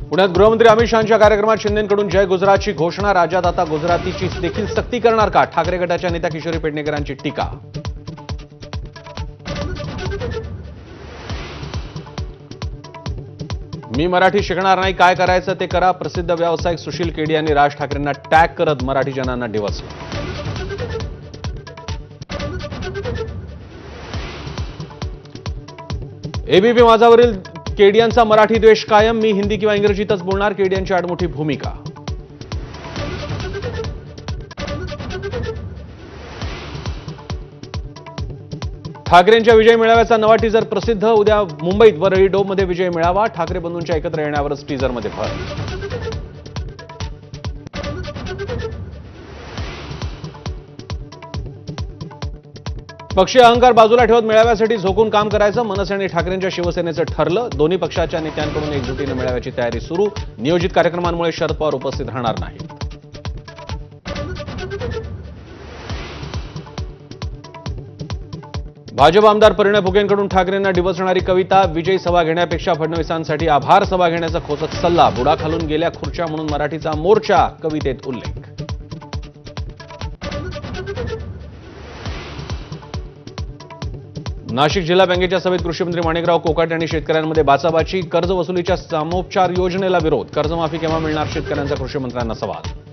पुण्यात गृहमंत्री अमित शहांच्या कार्यक्रमात शिंदेंकडून जय गुजरातची घोषणा। राज्यात आता गुजरातीची देखील सक्ती करणार का? ठाकरे गटाच्या नेत्या किशोरी पेडणेकरांची टीका। मी मराठी शिकणार नाही, काय करायचं ते करा। प्रसिद्ध व्यावसायिक सुशील केडी यांनी राज ठाकरेंना टॅग करत मराठी जनांना डिवचलं। एबीपी माझावरील केडी यांचा मराठी द्वेष कायम, मी हिंदी किंवा इंग्रजीतच बोलणार, केडी यांची आडमुठी भूमिका। ठाकरेंच्या विजय मेळाव्याचा नवा टीजर प्रसिद्ध। उद्या मुंबईत वरळी डोममध्ये विजय मेळावा। ठाकरे बंधूंच्या एकत्र येण्यावरच टीजरमध्ये भर। पक्षीय अहंकार बाजूला ठेवत मेळाव्यासाठी झोकून काम करायचं मनसे आणि ठाकरेंच्या शिवसेनेचं ठरलं। दोन्ही पक्षाच्या नेत्यांकडून एकजुटीने मेळाव्याची तयारी सुरू। नियोजित कार्यक्रमांमुळे शरद पवार उपस्थित राहणार नाहीत। भाजप आमदार परिणय फुकेंकडून ठाकरेंना डिवचणारी कविता। विजयी सभा घेण्यापेक्षा फडणवीसांसाठी आभार सभा घेण्याचा खोचक सल्ला। बुडाखालून गेल्या खुर्च्या म्हणून मराठीचा मोर्चा, कवितेत उल्लेख। नाशिक जिल्हा बँकेच्या सभेत कृषीमंत्री माणिकराव कोकाटे यांनी शेतकऱ्यांमध्ये बाचाबाची। कर्ज वसुलीच्या सामोपचार योजनेला विरोध। कर्जमाफी केव्हा मिळणार, शेतकऱ्यांचा कृषीमंत्र्यांना सवाल।